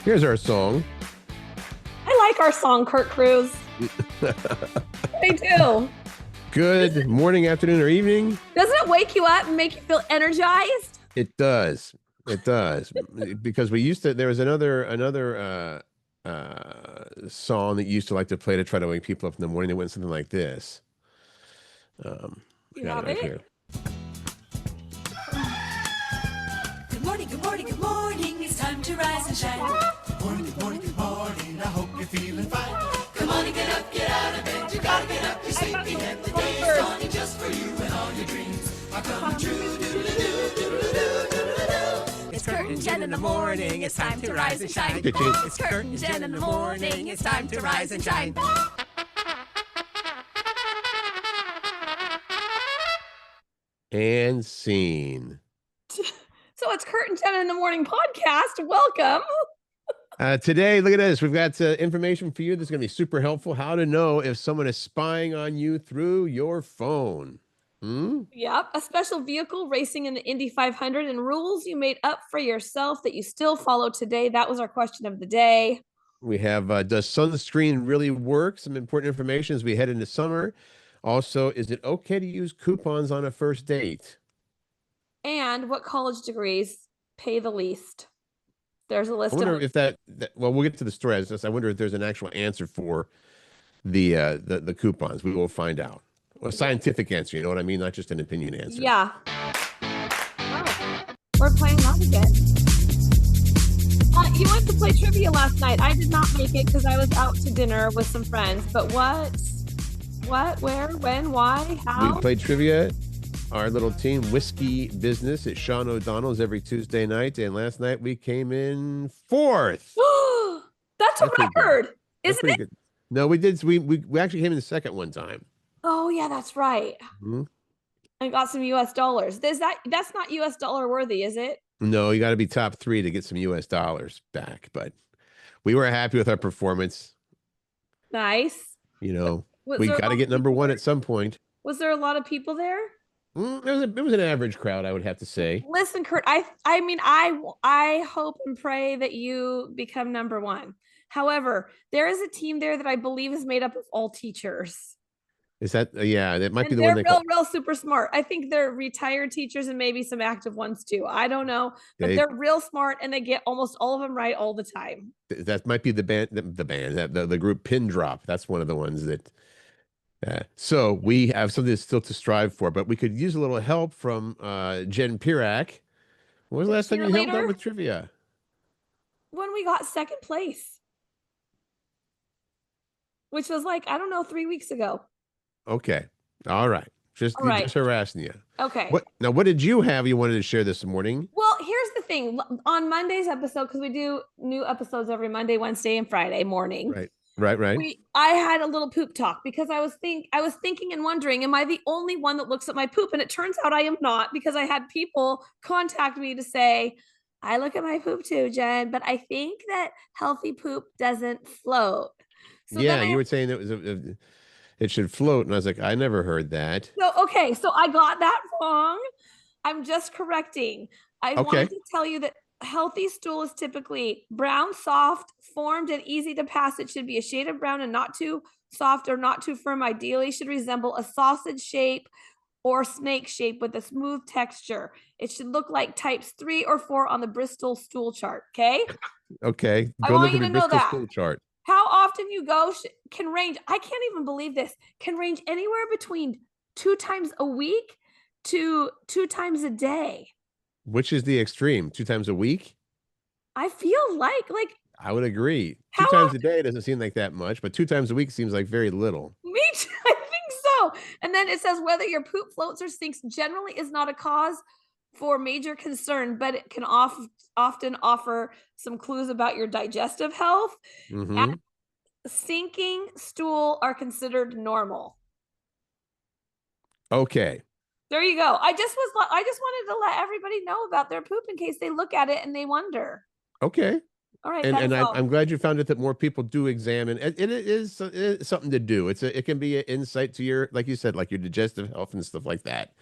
Here's our song. I like our song, Curt Cruz. I do. Good morning, afternoon, or evening. Doesn't it wake you up and make you feel energized? It does. It does. Because we used to, there was another song that you used to like to play to try to wake people up in the morning. It went something like this. You have it? Here. Good morning, good morning, good morning. It's time to rise and shine. Good morning, good morning, good morning. I hope you're feeling fine. Come on and get up, get out of bed. You gotta get up, you're sleeping, and the day is dawning just for you, and all your dreams are coming true. It's Curt and Jen in the morning. It's time to rise and shine. It's Curt and Jen in the morning. It's time to rise and shine. And scene. So it's Curt and Jen in the Morning podcast. Welcome. Today, look at this. We've got information for you that's going to be super helpful. How to know if someone is spying on you through your phone. Yep. A special vehicle racing in the Indy 500 and rules you made up for yourself that you still follow today. That was our question of the day. We have, does sunscreen really work? Some important information as we head into summer. Also, is it okay to use coupons on a first date? And what college degrees pay the least? There's a list. I wonder if that well, we'll get to the story. I wonder if there's an actual answer for the coupons. We will find out. A scientific answer, you know what I mean? Not just an opinion answer. Yeah. Oh, we're playing that again. You went to play trivia last night. I did not make it because I was out to dinner with some friends. But what, where, when, why, how? We played trivia. Our little team, Whiskey Business at Sean O'Donnell's every Tuesday night. And last night we came in fourth. That's a record, isn't it? Good. No, we did. We actually came in the second one time. Oh, yeah, that's right. Mm-hmm. I got some US dollars. That's not US dollar worthy, is it? No, you got to be top 3 to get some US dollars back. But we were happy with our performance. Nice. You know, we got to get number 1 at some point. Was there a lot of people there? It was an average crowd, I would have to say. Listen, Curt, I mean, I hope and pray that you become number 1. However, there is a team there that I believe is made up of all teachers. Is that yeah? That might be the one. They're real super smart. I think they're retired teachers and maybe some active ones too. I don't know, but they're real smart and they get almost all of them right all the time. That might be the band, the group Pin Drop. That's one of the ones that. So we have something still to strive for, but we could use a little help from Jen Pirak. When was the last time you helped out with trivia? When we got second place, which was like, I don't know, 3 weeks ago. Okay. All right. Just harassing you. Okay. What did you have you wanted to share this morning? Well, here's the thing. On Monday's episode, because we do new episodes every Monday, Wednesday, and Friday morning. Right. I had a little poop talk because I was thinking and wondering, am I the only one that looks at my poop? And it turns out I am not, because I had people contact me to say, I look at my poop too, Jen, but I think that healthy poop doesn't float. So yeah, you were saying it should float, and I was like, I never heard that. So I got that wrong. I'm just correcting. I wanted to tell you that healthy stool is typically brown, soft, formed, and easy to pass. It should be a shade of brown and not too soft or not too firm. Ideally, should resemble a sausage shape or snake shape with a smooth texture. It should look like types 3 or 4 on the Bristol stool chart. Okay. Okay. Go look at the Bristol stool chart. How often you go can range. I can't even believe this. Can range anywhere between 2 times a week to 2 times a day. Which is the extreme? 2 times a week? I feel like I would agree. 2 times a day doesn't seem like that much, but 2 times a week seems like very little. Me too. I think so. And then it says whether your poop floats or sinks generally is not a cause for major concern, but it can often offer some clues about your digestive health. Mm-hmm. And sinking stool are considered normal. Okay. There you go. I just wanted to let everybody know about their poop in case they look at it and they wonder. Okay. All right. And I'm glad you found it that more people do examine. It is something to do. It can be an insight to your, like you said, like your digestive health and stuff like that.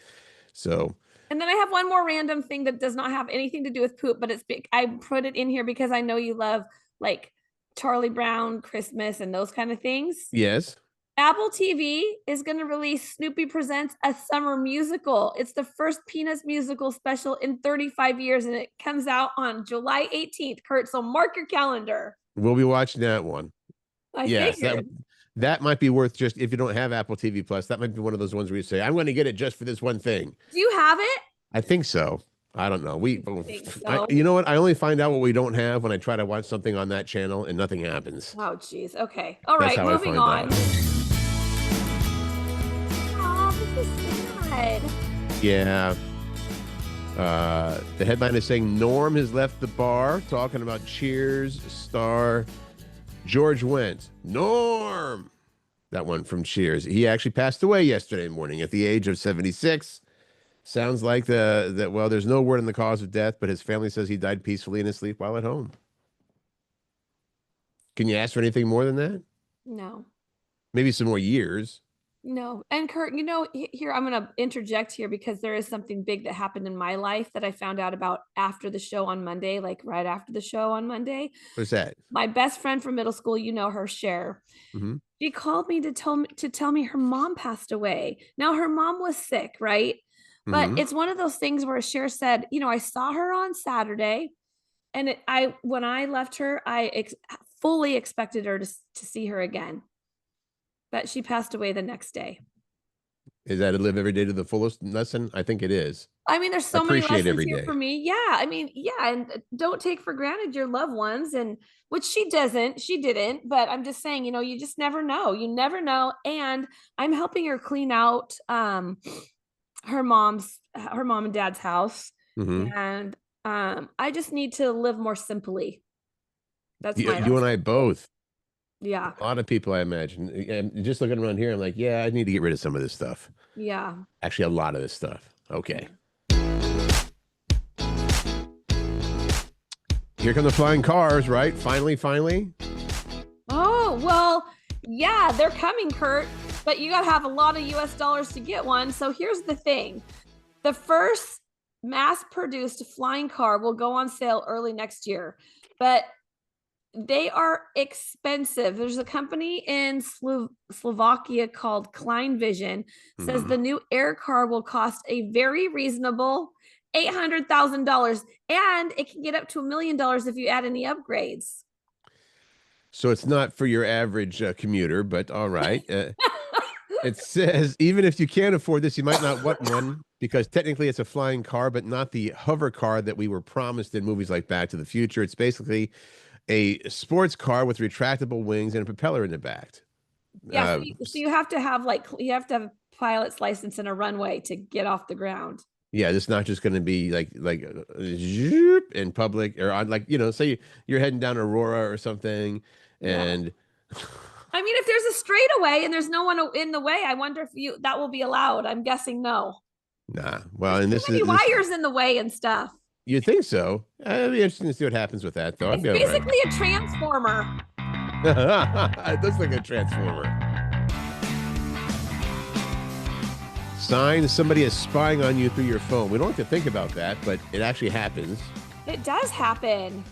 So. And then I have one more random thing that does not have anything to do with poop, but I put it in here because I know you love like Charlie Brown, Christmas, and those kind of things. Yes. Apple TV is going to release Snoopy Presents a Summer Musical. It's the first Peanuts musical special in 35 years, and it comes out on July 18th. Curt, so mark your calendar. We'll be watching that one. I Yes, figured. that might be worth just if you don't have Apple TV Plus, that might be one of those ones where you say, I'm going to get it just for this one thing. Do you have it? I think so. I don't know. think so. You know what? I only find out what we don't have when I try to watch something on that channel and nothing happens. Oh, geez. Okay. All That's right. how I Moving find on. out. Oh, this is sad. Yeah. The headline is saying Norm has left the bar, talking about Cheers star George Wendt. Norm! That one from Cheers. He actually passed away yesterday morning at the age of 76. Sounds like well, there's no word on the cause of death, but his family says he died peacefully in his sleep while at home. Can you ask for anything more than that? No. Maybe some more years. No. And Curt, here, I'm going to interject here because there is something big that happened in my life that I found out about after the show on Monday, like right after the show on Monday. What's that? My best friend from middle school, her, Cher. Mm-hmm. She called me to tell me her mom passed away. Now her mom was sick, right? But it's one of those things where Cher said, I saw her on Saturday, and when I left her, I fully expected her to see her again. But she passed away the next day. Is that a live every day to the fullest lesson? I think it is. I mean, there's so many lessons here day. for me. Yeah. I mean, yeah. And don't take for granted your loved ones, and which she didn't, but I'm just saying, you just never know. You never know. And I'm helping her clean out her mom and dad's house. Mm-hmm. And I just need to live more simply. That's you and I both. Yeah. A lot of people, I imagine. And just looking around here, I'm like, yeah, I need to get rid of some of this stuff. Yeah. Actually, a lot of this stuff. Okay. Here come the flying cars, right? Finally. Oh, well, yeah, they're coming, Curt, but you got to have a lot of US dollars to get one. So here's the thing. The first mass-produced flying car will go on sale early next year, but they are expensive. There's a company in Slovakia called Klein Vision, says the new air car will cost a very reasonable $800,000, and it can get up to $1 million if you add any upgrades. So it's not for your average commuter, but all right. It says, even if you can't afford this, you might not want one because technically it's a flying car, but not the hover car that we were promised in movies like Back to the Future. It's basically a sports car with retractable wings and a propeller in the back. Yeah, so you have to have a pilot's license and a runway to get off the ground. Yeah, it's not just going to be like zoop in public or on say you're heading down Aurora or something, and I mean, if there's a straightaway and there's no one in the way, I wonder if that will be allowed. I'm guessing no. Nah, well, there's and this is wires in the way and stuff. You think so? It'd be interesting to see what happens with that, though. It's basically a transformer. It looks like a transformer. Sign: somebody is spying on you through your phone. We don't have to think about that, but it actually happens. It does happen.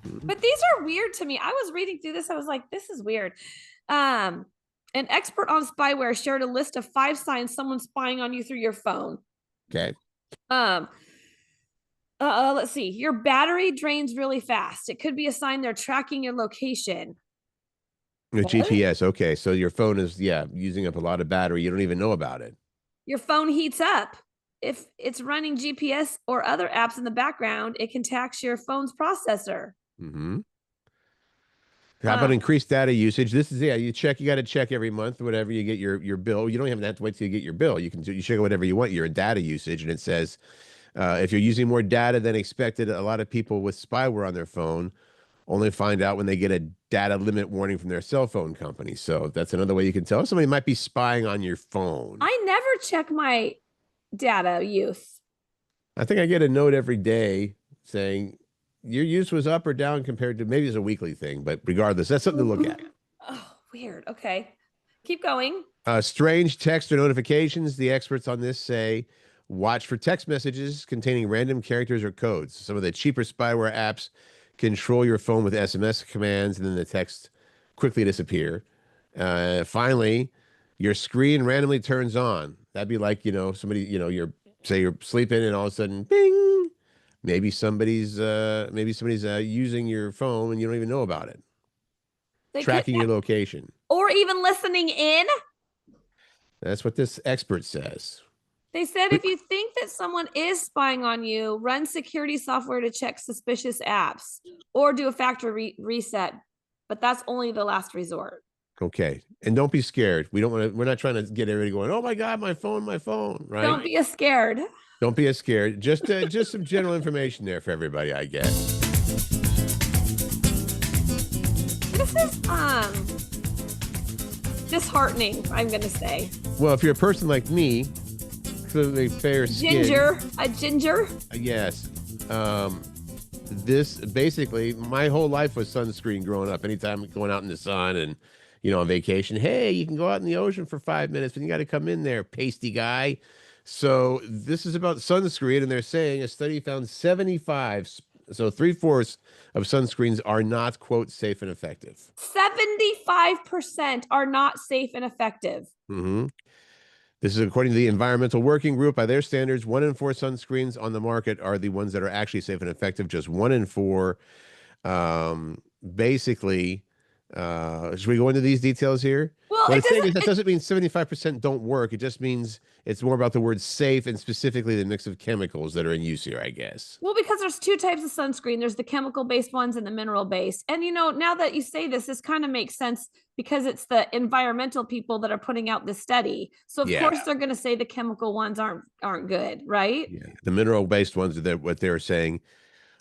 But these are weird to me. I was reading through this. I was like, this is weird. An expert on spyware shared a list of 5 signs someone's spying on you through your phone. Okay. Let's see. Your battery drains really fast. It could be a sign they're tracking your location. With GPS. Okay. So your phone is, using up a lot of battery. You don't even know about it. Your phone heats up. If it's running GPS or other apps in the background, it can tax your phone's processor. How about increased data usage? This is, you got to check every month, whatever you get your bill. You don't even have to wait till you get your bill. You check whatever you want, your data usage. And it says, if you're using more data than expected, a lot of people with spyware on their phone only find out when they get a data limit warning from their cell phone company. So that's another way you can tell somebody might be spying on your phone. I never check my data use. I think I get a note every day saying your use was up or down compared to, maybe it's a weekly thing, but regardless, that's something to look at. Oh, weird. Okay. Keep going. Strange text or notifications. The experts on this say, watch for text messages containing random characters or codes. Some of the cheaper spyware apps control your phone with SMS commands, and then the text quickly disappear. Finally, your screen randomly turns on. That'd be like, somebody, you're sleeping and all of a sudden, bing, maybe somebody's using your phone and you don't even know about it. Tracking your location. Or even listening in. That's what this expert says. They said if you think that someone is spying on you, run security software to check suspicious apps or do a factory reset. But that's only the last resort. Okay. And don't be scared. We're not trying to get everybody going, oh my God, my phone, right? Don't be scared. Don't be scared. Just some general information there for everybody, I guess. This is disheartening, I'm gonna say. Well, if you're a person like me, clearly fair skin. A ginger. Yes. This basically, my whole life was sunscreen growing up. Anytime going out in the sun and, on vacation, hey, you can go out in the ocean for 5 minutes, but you got to come in there, pasty guy. So this is about sunscreen, and they're saying a study found 75, so 3/4 of sunscreens are not, quote, safe and effective. 75% are not safe and effective. Mm-hmm. This is according to the Environmental Working Group. By their standards, 1 in 4 sunscreens on the market are the ones that are actually safe and effective. Just 1 in 4. Basically, should we go into these details here? Well, what it's saying is that doesn't mean 75% don't work. It just means it's more about the word safe and specifically the mix of chemicals that are in use here, I guess. Well, because there's 2 types of sunscreen. There's the chemical-based ones and the mineral-based. And, now that you say this kind of makes sense because it's the environmental people that are putting out this study. So, of course, they're going to say the chemical ones aren't good, right? Yeah. The mineral-based ones, what they're saying,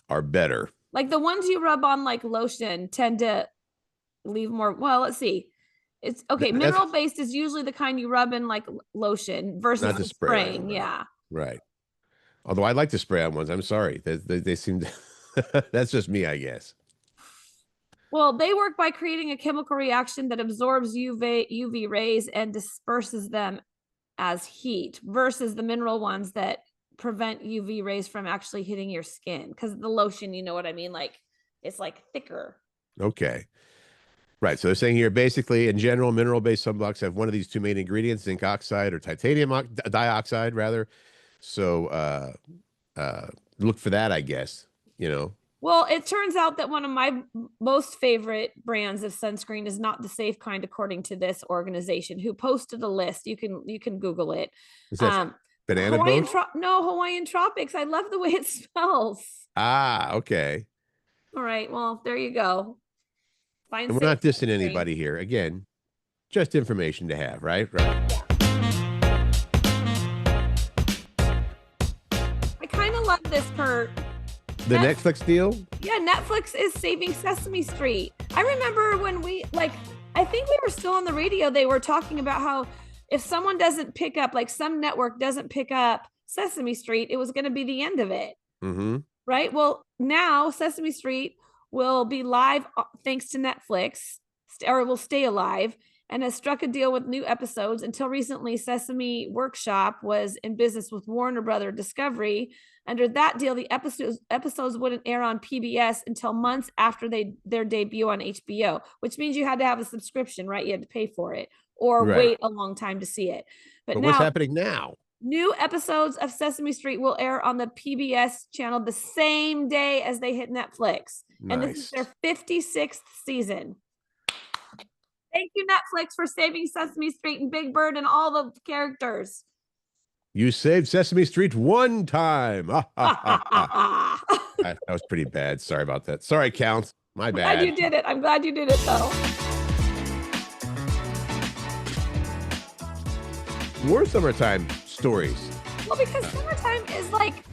are better. Like the ones you rub on like lotion tend to leave more. Well, let's see. It's okay. Mineral based is usually the kind you rub in like lotion versus the spraying. Right. Yeah. Right. Although I like to spray on ones. I'm sorry. They seem to, that's just me, I guess. Well, they work by creating a chemical reaction that absorbs UV rays and disperses them as heat versus the mineral ones that prevent UV rays from actually hitting your skin. Because the lotion, you know what I mean? Like it's like thicker. Okay. Right. So they're saying here, basically, in general, mineral-based sunblocks have one of these 2 main ingredients, zinc oxide or titanium dioxide, rather. So look for that, I guess, Well, it turns out that one of my most favorite brands of sunscreen is not the safe kind, according to this organization who posted a list. You can Google it. Is that Banana Boat? Hawaiian Tropics. I love the way it smells. Ah, okay. All right. Well, there you go. And we're not dissing anybody here. Again, just information to have, right? Right. I kind of love this, Curt. The Netflix deal? Yeah, Netflix is saving Sesame Street. I remember when I think we were still on the radio, they were talking about how if someone doesn't pick up, like some network doesn't pick up Sesame Street, it was going to be the end of it. Mm-hmm. Right? Well, now Sesame Street will be live thanks to Netflix, or will stay alive, and has struck a deal with new episodes. Until recently, Sesame Workshop was in business with Warner Brother Discovery. Under that deal, the episodes wouldn't air on PBS until months after their debut on HBO, which means you had to have a subscription, right? You had to pay for it or wait a long time to see it. But now, what's happening now? New episodes of Sesame Street will air on the PBS channel the same day as they hit Netflix. Nice. And this is their 56th season. Thank you, Netflix, for saving Sesame Street and Big Bird and all the characters. You saved Sesame Street one time. That was pretty bad. Sorry about that. Sorry, Count. My bad. I'm glad you did it. I'm glad you did it, though. More summertime stories. Well, because summertime is like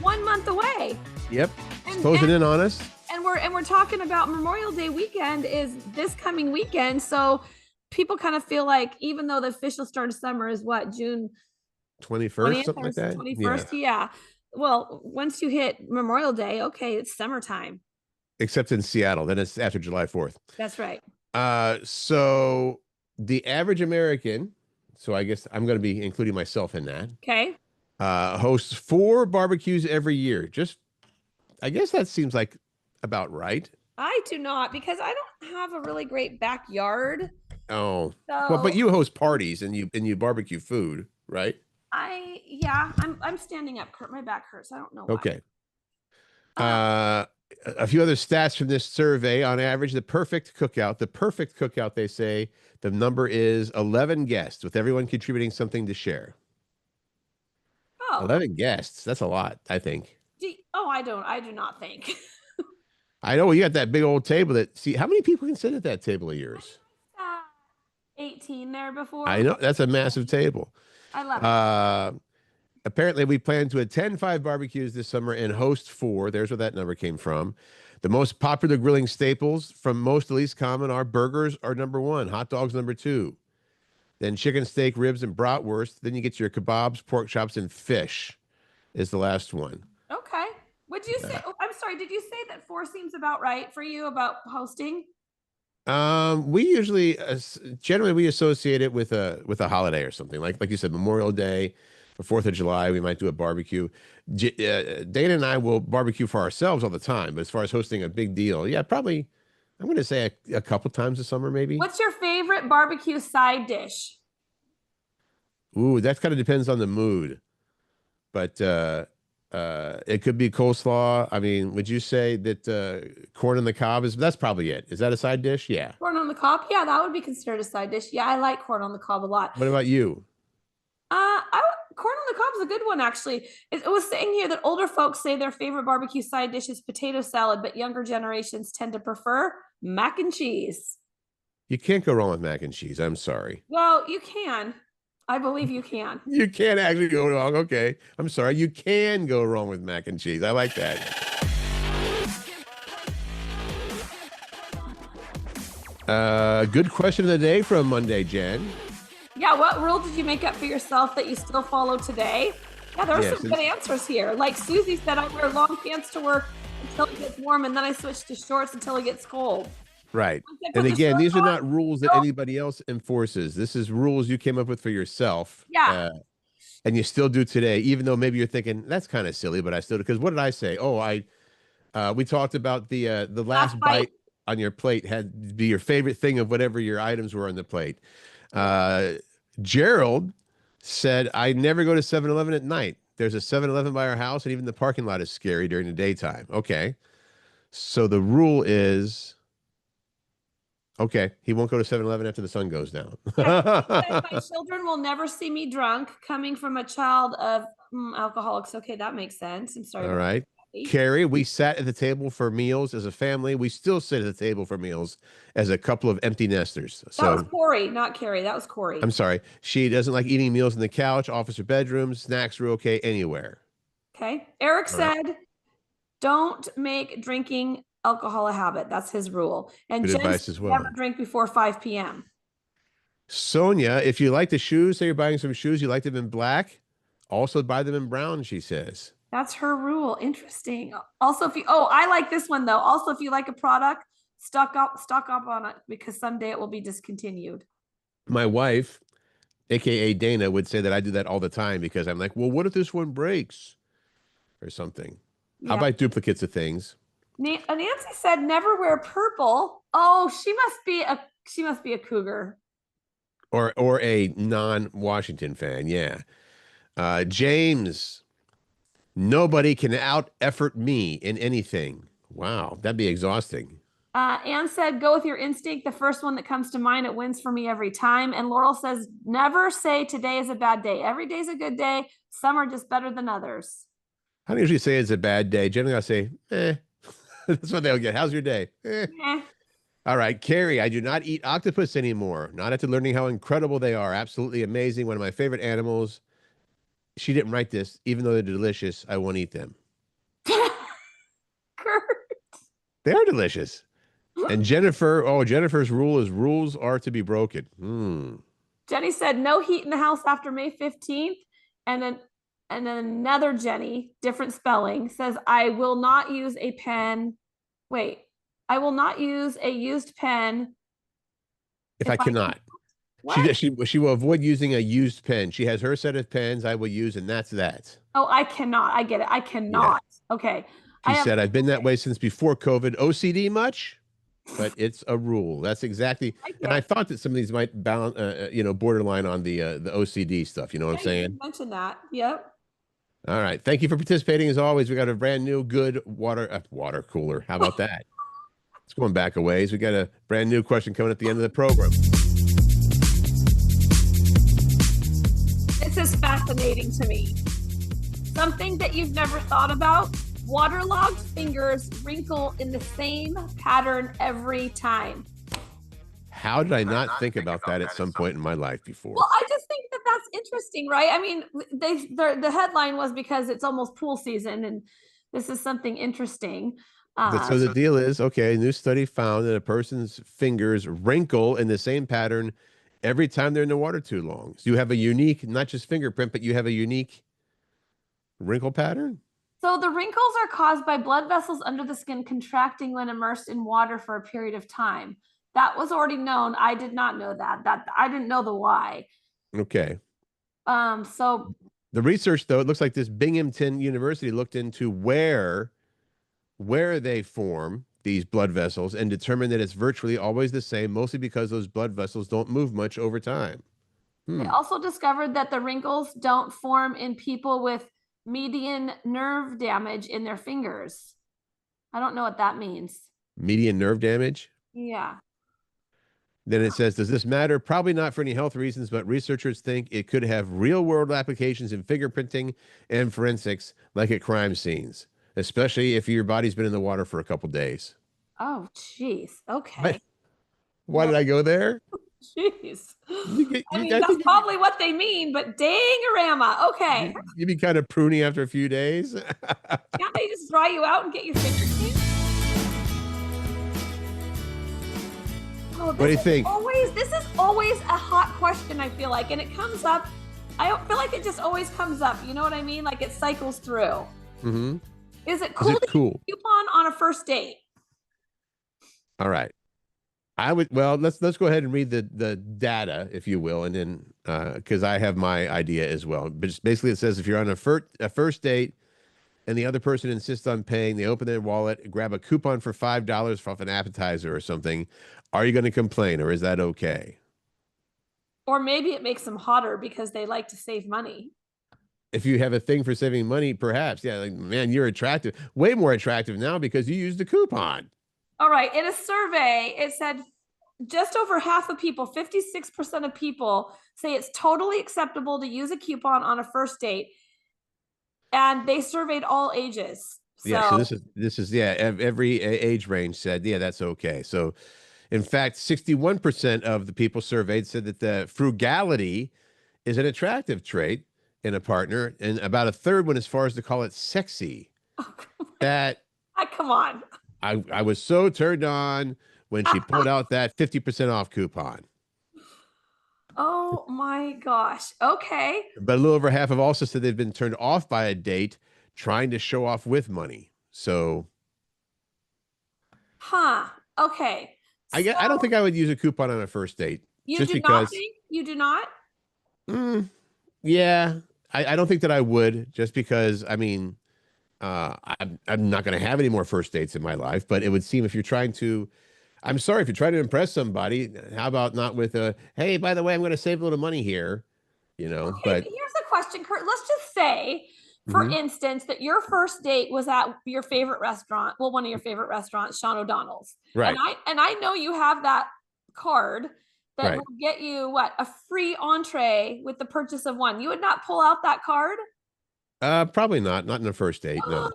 1 month away. Yep. It's closing in on us. And we're talking about Memorial Day weekend is this coming weekend. So people kind of feel like even though the official start of summer is what, June 21st, something like that? 21st, yeah. Well, once you hit Memorial Day, okay, it's summertime. Except in Seattle. Then it's after July 4th. That's right. So the average American, so I guess I'm going to be including myself in that. Okay. Hosts 4 barbecues every year. Just, I guess that seems like about right. I do not, because I don't have a really great backyard. Oh, well, but So you host parties and you barbecue food, right? I'm standing up, Curt. My back hurts. I don't know why. Okay. Uh, A few other stats from this survey. On average, the perfect cookout, they say the number is 11 guests, with everyone contributing something to share. oh, 11 guests. That's a lot, I think. I do not think. I know you got that big old table see, how many people can sit at that table of yours? 18 there before. I know that's a massive table. I love it. Apparently, we plan to attend 5 barbecues this summer and host 4. There's where that number came from. The most popular grilling staples from most to least common are burgers are number 1, hot dogs number 2, then chicken, steak, ribs, and bratwurst. Then you get your kebabs, pork chops, and fish is the last one. Okay. Would you say, I'm sorry, did you say that 4 seems about right for you about hosting? We usually generally we associate it with a holiday or something like you said, Memorial Day, or 4th of July. We might do a barbecue. Dana and I will barbecue for ourselves all the time, but as far as hosting a big deal, yeah, probably I'm going to say a couple times a summer, maybe. What's your favorite barbecue side dish? Ooh, that kind of depends on the mood, but it could be coleslaw. I mean, would you say that corn on the cob that's probably it? Is that a side dish? Yeah. Corn on the cob? Yeah, that would be considered a side dish. Yeah, I like corn on the cob a lot. What about you? Corn on the cob is a good one, actually. It was saying here that older folks say their favorite barbecue side dish is potato salad, but younger generations tend to prefer mac and cheese. You can't go wrong with mac and cheese. I'm sorry. Well, you can. I believe you can. You can't actually go wrong. Okay. I'm sorry. You can go wrong with mac and cheese. I like that. Good question of the day from Monday, Jen. Yeah, what rule did you make up for yourself that you still follow today? Yeah, there are some good answers here. Like Susie said, I wear long pants to work until it gets warm, and then I switch to shorts until it gets cold. Right. And again, these are not rules that anybody else enforces. This is rules you came up with for yourself. Yeah. And you still do today, even though maybe you're thinking that's kind of silly, but I still do. Because what did I say? Oh, we talked about the last bite on your plate had to be your favorite thing of whatever your items were on the plate. Gerald said, I never go to 7-Eleven at night. There's a 7-Eleven by our house, and even the parking lot is scary during the daytime. Okay. So the rule is, okay, he won't go to 7-Eleven after the sun goes down. My children will never see me drunk, coming from a child of alcoholics. Okay, that makes sense. I'm sorry. All right. Carrie, we sat at the table for meals as a family. We still sit at the table for meals as a couple of empty nesters. So that was Corey, not Carrie. That was Corey. I'm sorry. She doesn't like eating meals in the couch, office, or bedrooms. Snacks are okay anywhere. Okay. Eric said, don't make drinking alcohol a habit. That's his rule. And good advice as well. Never drink before 5 p.m. Sonia, if you like the shoes, say you're buying some shoes, you like them in black, also buy them in brown, she says. That's her rule. Interesting. Also, I like this one though. Also, if you like a product, stock up on it, because someday it will be discontinued. My wife, AKA Dana, would say that I do that all the time because I'm like, well, what if this one breaks or something? Yeah. I'll buy duplicates of things. Nancy said never wear purple. Oh, she must be a cougar. Or a non-Washington fan. Yeah. James, nobody can out-effort me in anything. Wow, that'd be exhausting. Anne said, go with your instinct. The first one that comes to mind, it wins for me every time. And Laurel says, never say today is a bad day. Every day's a good day. Some are just better than others. I don't usually say it's a bad day. Generally, I say, That's what they'll get. How's your day? All right, Carrie, I do not eat octopus anymore. Not after learning how incredible they are. Absolutely amazing. One of my favorite animals. She didn't write this. Even though they're delicious, I won't eat them. Curt. They are delicious. And Jennifer's rule is rules are to be broken. Jenny said no heat in the house after May 15th. And then another Jenny, different spelling, says I will not use a pen. Wait, I will not use a used pen if I cannot. She will avoid using a used pen. She has her set of pens I will use, and that's that. Oh, I cannot. I get it. I cannot. Yeah. Okay. She said, I've been that way since before COVID. OCD much? But it's a rule. That's exactly. And I thought that some of these might balance, borderline on the OCD stuff. You know what I'm saying? You mentioned that. Yep. All right. Thank you for participating. As always, we got a brand new good water cooler. How about that? It's going back a ways. We got a brand new question coming at the end of the program. This is fascinating to me. Something that you've never thought about. Waterlogged fingers wrinkle in the same pattern every time. How did I not think about that at some point in my life before? Well, I just think that that's interesting, right? I mean, the headline was because it's almost pool season, and this is something interesting. So the deal is, okay, a new study found that a person's fingers wrinkle in the same pattern every time they're in the water too long. So you have a unique, not just fingerprint, but you have a unique wrinkle pattern? So the wrinkles are caused by blood vessels under the skin contracting when immersed in water for a period of time. That was already known. I did not know that. I didn't know the why. Okay. So the research, though, it looks like this Binghamton University looked into where they form these blood vessels and determined that it's virtually always the same, mostly because those blood vessels don't move much over time. They also discovered that the wrinkles don't form in people with median nerve damage in their fingers. I don't know what that means. Median nerve damage? Yeah. Then it says, does this matter? Probably not for any health reasons, but researchers think it could have real-world applications in fingerprinting and forensics, like at crime scenes, especially if your body's been in the water for a couple days. Oh, jeez. Okay. Why did I go there? Jeez. That's probably what they mean, but dang-a-rama. Okay. You'd be kind of pruny after a few days. Can't they just dry you out and get your fingers clean? Oh, what do you think? This is always a hot question, I feel like, and it comes up. I don't feel like it just always comes up. You know what I mean? Like it cycles through. Mm-hmm. Is it cool to use a coupon on a first date? All right. Let's go ahead and read the data, if you will, and then because I have my idea as well. But just basically, it says if you're on a first date and the other person insists on paying, they open their wallet, grab a coupon for $5 off an appetizer or something. Are you going to complain, or is that okay? Or maybe it makes them hotter because they like to save money. If you have a thing for saving money, perhaps, yeah. Like, man, you're attractive, way more attractive now because you used a coupon. All right. In a survey, it said just over half of people, 56% of people say it's totally acceptable to use a coupon on a first date. And they surveyed all ages. Yeah. So this is every age range said, yeah, that's okay. So in fact, 61% of the people surveyed said that the frugality is an attractive trait in a partner. And about a third went as far as to call it sexy. Oh, come on. I was so turned on when she pulled out that 50% off coupon. Oh my gosh. Okay. But a little over half have also said they've been turned off by a date trying to show off with money. So. Okay. I don't think I would use a coupon on a first date. You do not think? You do not? Yeah. I don't think that I would, just because, I mean, I'm not going to have any more first dates in my life, but it would seem if you're trying to, I'm sorry, if you're trying to impress somebody, how about not with hey, by the way, I'm going to save a little money here, Okay, but here's the question, Curt. Let's just say, for instance, that your first date was at your favorite restaurant. Well, one of your favorite restaurants, Sean O'Donnell's. Right. And I know you have that card that will get you a free entree with the purchase of one. You would not pull out that card? Probably not. Not in a first date, no.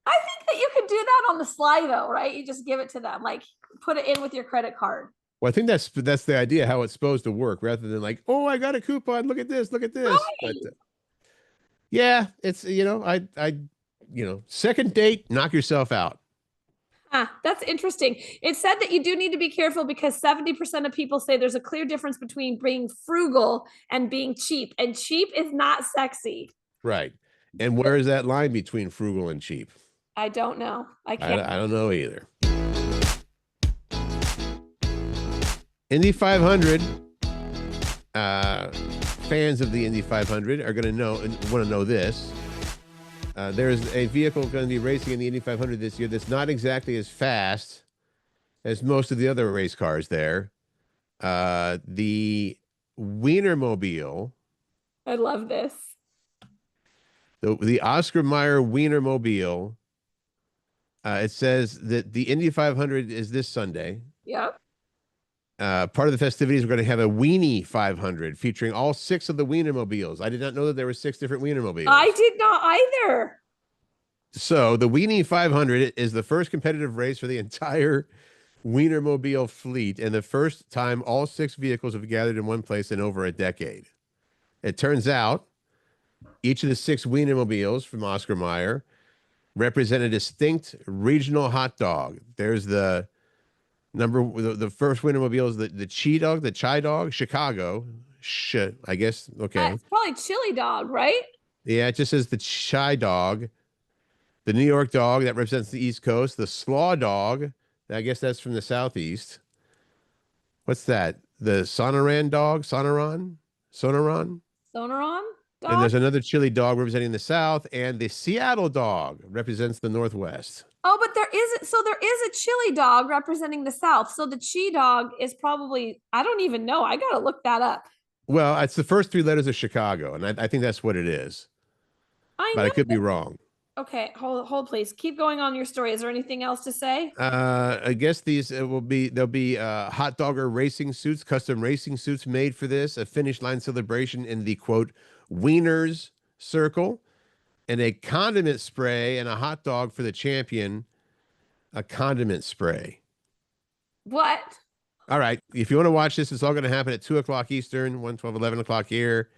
I think that you could do that on the sly, though, right? You just give it to them, like put it in with your credit card. Well, I think that's the idea, how it's supposed to work, rather than like, oh, I got a coupon. Look at this. Look at this. Right. But, yeah, it's second date, knock yourself out. That's interesting. It said that you do need to be careful because 70% of people say there's a clear difference between being frugal and being cheap, and cheap is not sexy. Right. And where is that line between frugal and cheap? I don't know. I can't. I don't know either. Indy 500, fans of the Indy 500 are going to want to know this. There's a vehicle going to be racing in the Indy 500 this year that's not exactly as fast as most of the other race cars there. The Wienermobile, I love this. the Oscar Mayer Wienermobile. It says that the Indy 500 is this Sunday. Yep. Part of the festivities, we're going to have a Weenie 500 featuring all 6 of the Wienermobiles. I did not know that there were 6 different Wienermobiles. I did not either. So the Weenie 500 is the first competitive race for the entire Wienermobile fleet, and the first time all 6 vehicles have gathered in one place in over a decade. It turns out each of the 6 Wienermobiles from Oscar Mayer represent a distinct regional hot dog. There's the first Wienermobile is the Chai Dog, Chicago. I guess. Okay. It's probably chili dog, right? Yeah, it just says the Chai Dog. The New York Dog, that represents the East Coast. The Slaw Dog, I guess that's from the Southeast. What's that? The Sonoran Dog? Sonoran? Sonoran dog? And there's another chili dog representing the South, and the Seattle Dog represents the Northwest. Oh, but there is a chili dog representing the South. So the Chi dog is probably, I don't even know. I got to look that up. Well, it's the first 3 letters of Chicago, and I think that's what it is. But I could be wrong. Okay, hold please. Keep going on your story. Is there anything else to say? I guess there'll be hot dogger racing suits, custom racing suits made for this, a finish line celebration in the quote Wieners Circle, and a condiment spray and a hot dog for the champion, a condiment spray. What? All right. If you want to watch this, it's all going to happen at 2:00 Eastern, 1, 12, 11 o'clock here.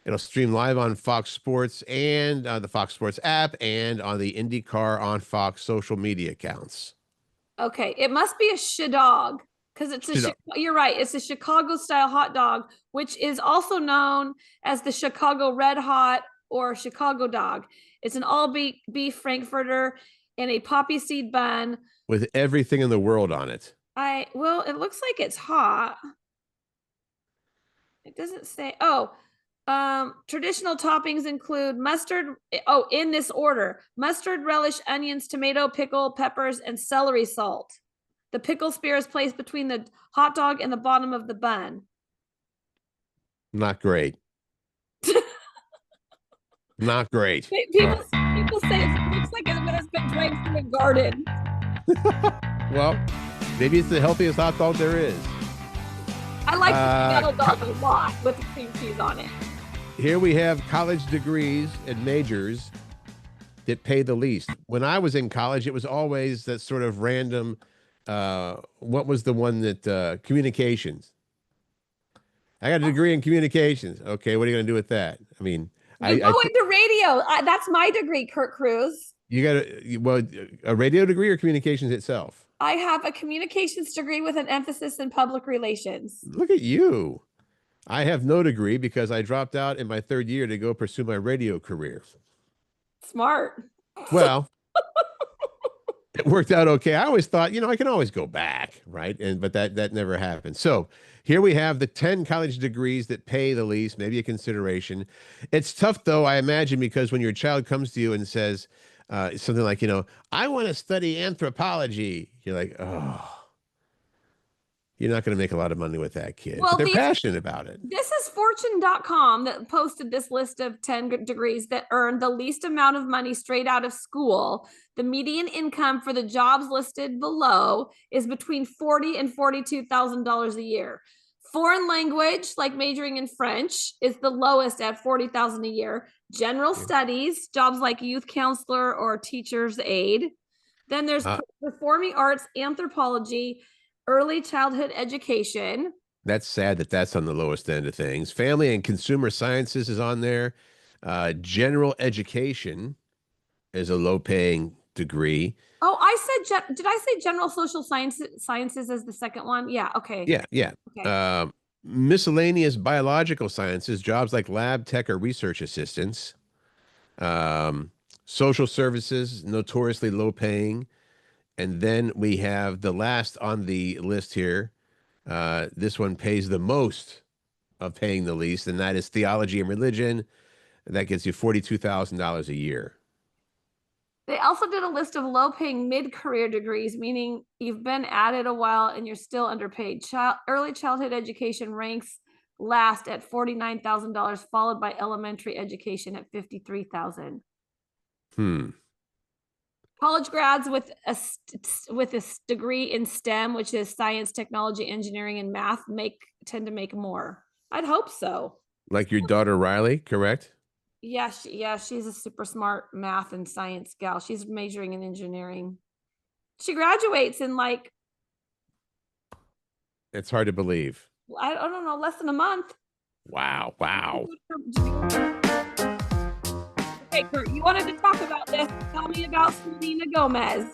It'll stream live on Fox Sports and the Fox Sports app and on the IndyCar on Fox social media accounts. Okay. It must be a shadog because you're right. It's a Chicago style hot dog, which is also known as the Chicago Red Hot or Chicago dog. It's an all beef Frankfurter in a poppy seed bun with everything in the world on it. Well, it looks like it's hot. It doesn't say. Traditional toppings include mustard. In this order: mustard, relish, onions, tomato, pickle, peppers, and celery salt. The pickle spear is placed between the hot dog and the bottom of the bun. Not great. Not great. People say it looks like it's been drank from a garden. Well, maybe it's the healthiest hot dog there is. I like the Seattle dog a lot with the cream cheese on it. Here we have college degrees and majors that pay the least. When I was in college, it was always that sort of random, what was the one that, communications. I got a degree in communications. Okay, what are you going to do with that? I mean, you go into radio. That's my degree, Curt Cruz. You got a radio degree or communications itself? I have a communications degree with an emphasis in public relations. Look at you. I have no degree because I dropped out in my 3rd year to go pursue my radio career. Smart. Well, it worked out okay. I always thought, I can always go back, right? But that never happened. So here we have the 10 college degrees that pay the least, maybe a consideration. It's tough, though, I imagine, because when your child comes to you and says something like, I want to study anthropology, you're like, oh. You're not going to make a lot of money with that kid. Well, but they're passionate about it. This is fortune.com that posted this list of 10 degrees that earn the least amount of money straight out of school. The median income for the jobs listed below is between $40,000 and $42,000 a year. Foreign language, like majoring in French, is the lowest at $40,000 a year. General studies, jobs like youth counselor or teacher's aide. Then there's performing arts, anthropology, early childhood education. That's sad that that's on the lowest end of things. Family and consumer sciences is on there. General education is a low-paying degree. Oh, did I say general social sciences as the second one? Yeah, okay. Yeah. Okay. Miscellaneous biological sciences, jobs like lab tech or research assistants. Social services, notoriously low-paying. And then we have the last on the list here. This one pays the most of paying the least, and that is theology and religion. That gets you $42,000 a year. They also did a list of low-paying mid-career degrees, meaning you've been at it a while and you're still underpaid. Early childhood education ranks last at $49,000, followed by elementary education at $53,000. College grads with a degree in STEM, which is science, technology, engineering, and math, tend to make more. I'd hope so. Like your daughter Riley, correct? Yeah, she's a super smart math and science gal. She's majoring in engineering. She graduates in like, it's hard to believe. I don't know, less than a month. Wow. Okay, Curt, you wanted to talk about this. Tell me about Selena Gomez.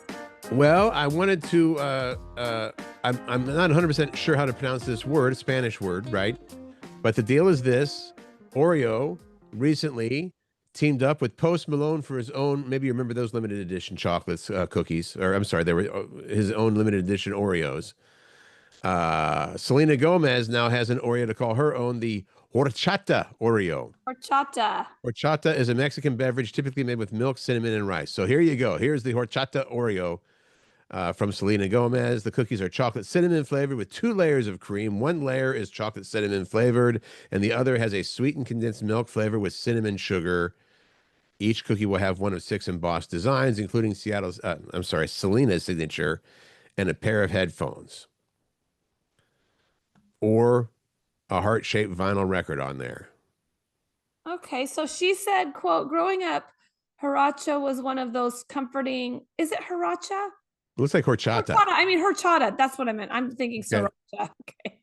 Well, I wanted to, I'm not 100% sure how to pronounce this word, Spanish word, right? But the deal is this: Oreo recently teamed up with Post Malone for his own, maybe you remember those limited edition chocolates, cookies, or I'm sorry, they were his own limited edition Oreos. Selena Gomez now has an Oreo to call her own, the horchata Oreo. Horchata is a Mexican beverage typically made with milk, cinnamon, and rice. So here you go. Here's the horchata Oreo from Selena Gomez. The cookies are chocolate cinnamon flavored with 2 layers of cream. One layer is chocolate cinnamon flavored, and the other has a sweetened condensed milk flavor with cinnamon sugar. Each cookie will have one of 6 embossed designs, including Selena's signature and a pair of headphones, or a heart-shaped vinyl record on there. Okay, so she said, quote, growing up, Haracha was one of those comforting, is it Haracha? It looks like horchata. I mean, horchata. That's what I meant. I'm thinking sriracha. Okay.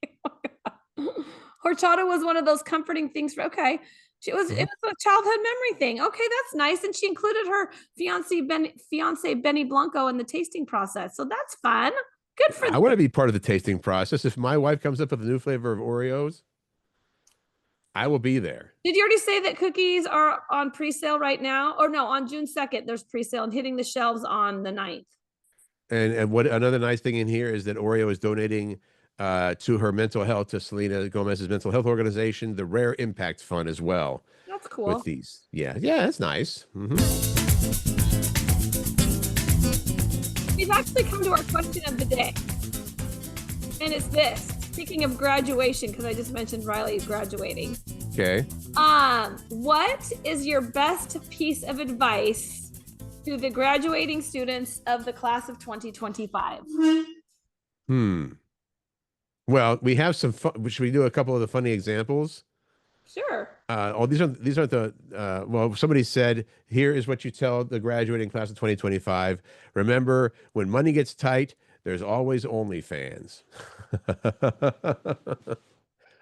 Horchata was one of those comforting things for, okay. It was a childhood memory thing. Okay, that's nice. And she included her fiance Benny Blanco in the tasting process. So that's fun. Good for them. I want to be part of the tasting process. If my wife comes up with a new flavor of Oreos, I will be there. Did you already say that cookies are on pre-sale right now? Or no, on June 2nd, there's pre-sale and hitting the shelves on the 9th. And what another nice thing in here is that Oreo is donating to her mental health, to Selena Gomez's mental health organization, the Rare Impact Fund as well. That's cool. With these. Yeah, that's nice. We've actually come to our question of the day. And it's this. Speaking of graduation, because I just mentioned Riley graduating. Okay. What is your best piece of advice to the graduating students of the class of 2025? Well, we have some fun. Should we do a couple of the funny examples? Sure. These aren't the, well, somebody said, here is what you tell the graduating class of 2025. Remember, when money gets tight, there's always OnlyFans.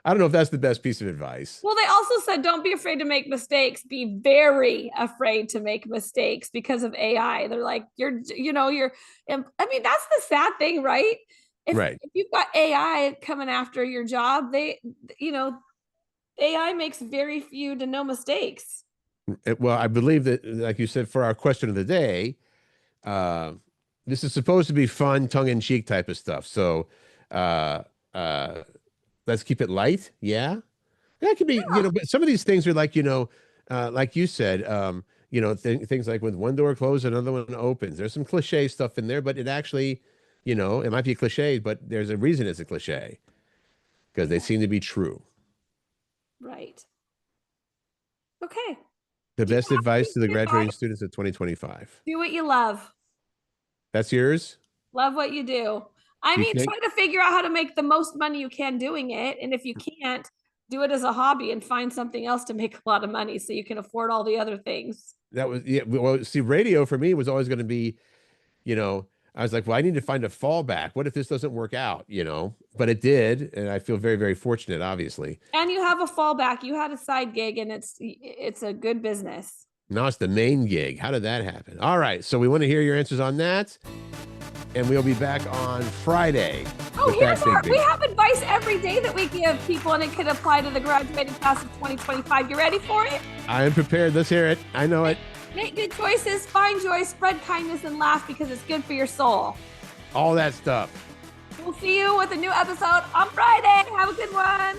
I don't know if that's the best piece of advice. Well, they also said, don't be afraid to make mistakes. Be very afraid to make mistakes because of AI. They're like, I mean, that's the sad thing, right? If you've got AI coming after your job, AI makes very few to no mistakes. Well, I believe that, like you said, for our question of the day, this is supposed to be fun, tongue-in-cheek type of stuff. So let's keep it light. Yeah. That could be, but some of these things are like, like you said, things like when one door closes, another one opens. There's some cliche stuff in there, but it actually, it might be a cliche, but there's a reason it's a cliche because they seem to be true. Right. Okay. The best advice to the graduating students of 2025. Do what you love. That's yours? Love what you do. Try to figure out how to make the most money you can doing it. And if you can't, do it as a hobby and find something else to make a lot of money so you can afford all the other things. Well, see, radio for me was always going to be, I was like, well, I need to find a fallback. What if this doesn't work out, But it did, and I feel very, very fortunate, obviously. And you have a fallback. You had a side gig, and it's a good business. No, it's the main gig. How did that happen? All right, so we want to hear your answers on that, and we'll be back on Friday. Oh, we have advice every day that we give people, and it could apply to the graduating class of 2025. You ready for it? I am prepared. Let's hear it. I know it. Make good choices, find joy, spread kindness, and laugh because it's good for your soul. All that stuff. We'll see you with a new episode on Friday. Have a good one.